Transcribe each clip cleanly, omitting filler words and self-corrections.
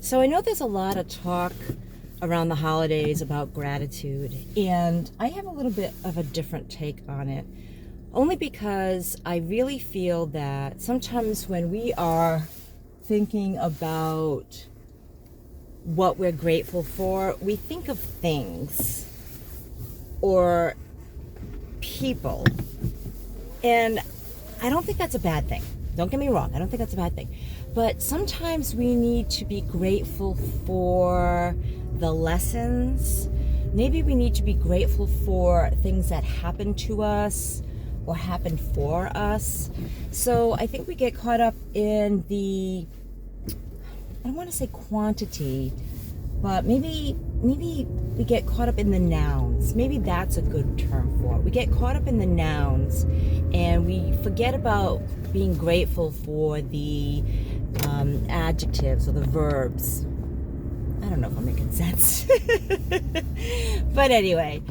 So I know there's a lot of talk around the holidays about gratitude, and I have a little bit of a different take on it, only because I really feel that sometimes when we are thinking about what we're grateful for, we think of things or people, and I don't think that's a bad thing. Don't get me wrong, I don't think that's a bad thing. But sometimes we need to be grateful for the lessons. Maybe we need to be grateful for things that happened to us or happened for us. So I think we get caught up in the, I don't want to say quantity, but maybe we get caught up in the nouns. Maybe that's a good term for it. We get caught up in the nouns and we forget about being grateful for the adjectives or the verbs. I don't know if I'm making sense. But anyway,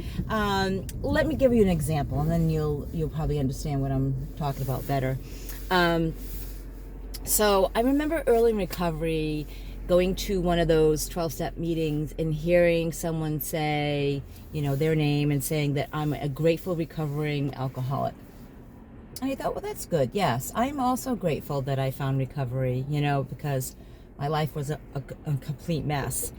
let me give you an example, and then you'll probably understand what I'm talking about better. So I remember early in recovery going to one of those 12-step meetings and hearing someone say, their name and saying that I'm a grateful recovering alcoholic. And I thought, well, that's good. Yes, I'm also grateful that I found recovery, because my life was a complete mess.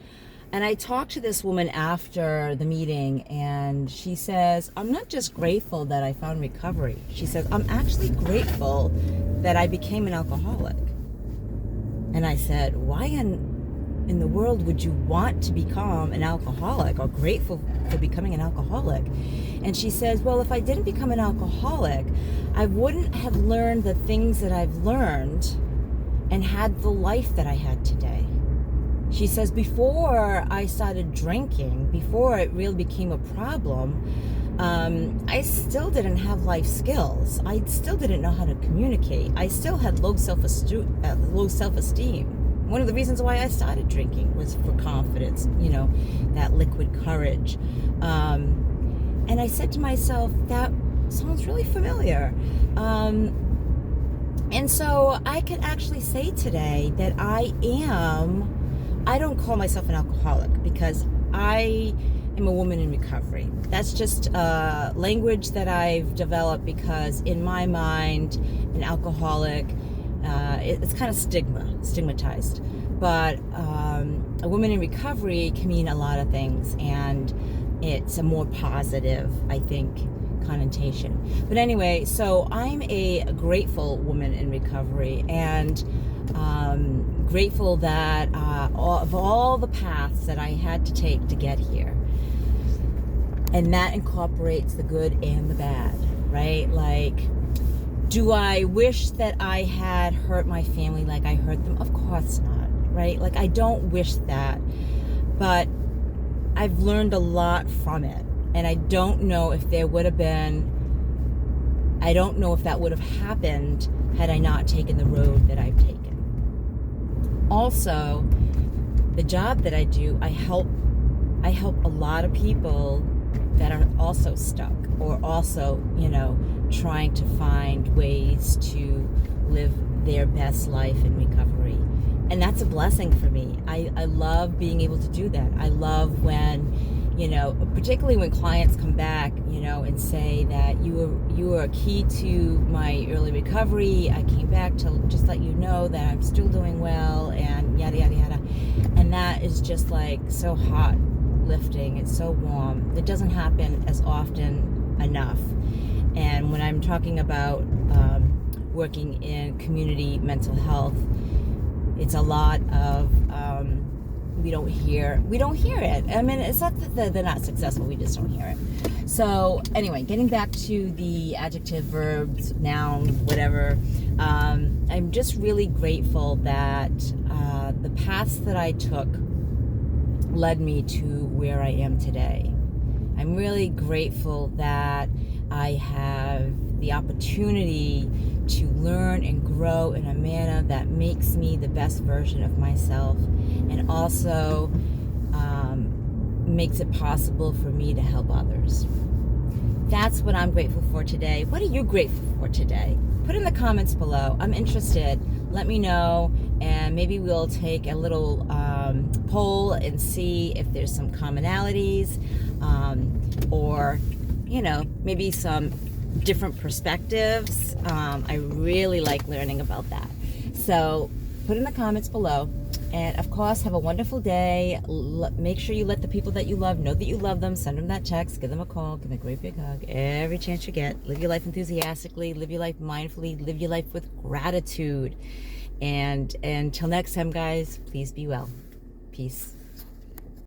And I talked to this woman after the meeting, and she says, I'm not just grateful that I found recovery. She says, I'm actually grateful that I became an alcoholic. And I said, why in the world would you want to become an alcoholic or grateful for becoming an alcoholic? And she says, well, if I didn't become an alcoholic, I wouldn't have learned the things that I've learned and had the life that I had today. She says, before I started drinking, before it really became a problem, I still didn't have life skills. I still didn't know how to communicate. I still had low self-esteem. One of the reasons why I started drinking was for confidence, that liquid courage. And I said to myself, that sounds really familiar. And so I could actually say today that I don't call myself an alcoholic, because I am a woman in recovery. That's just language that I've developed because in my mind, an alcoholic, it's kind of stigmatized. But a woman in recovery can mean a lot of things, and it's a more positive, I think, connotation. But anyway, so I'm a grateful woman in recovery, and grateful that of all the paths that I had to take to get here. And that incorporates the good and the bad, right? Like, do I wish that I had hurt my family like I hurt them? Of course not, right? Like, I don't wish that, but I've learned a lot from it. And I don't know if that would have happened had I not taken the road that I've taken. Also, the job that I do, I help a lot of people that are also stuck or also, trying to find ways to live their best life in recovery. And that's a blessing for me. I love being able to do that. I love when, particularly when clients come back, and say that you were a key to my early recovery. I came back to just let you know that I'm still doing well, and yada, yada, yada. And that is just like so hot lifting. It's so warm. It doesn't happen as often enough. And when I'm talking about working in community mental health, it's a lot of we don't hear it. I mean, it's not that they're not successful, we just don't hear it. So anyway, getting back to the adjective, verbs, noun, whatever, I'm just really grateful that the paths that I took led me to where I am today. I'm really grateful that I have the opportunity to learn and grow in a manner that makes me the best version of myself, and also makes it possible for me to help others. That's what I'm grateful for today. What are you grateful for today? Put in the comments below. I'm interested. Let me know. and maybe we'll take a little poll and see if there's some commonalities, or maybe some different perspectives. I really like learning about that. So put in the comments below. And of course, have a wonderful day. Make sure you let the people that you love know that you love them. Send them that text, give them a call, give them a great big hug every chance you get. Live your life enthusiastically, live your life mindfully, live your life with gratitude. And until next time, guys, please be well. Peace.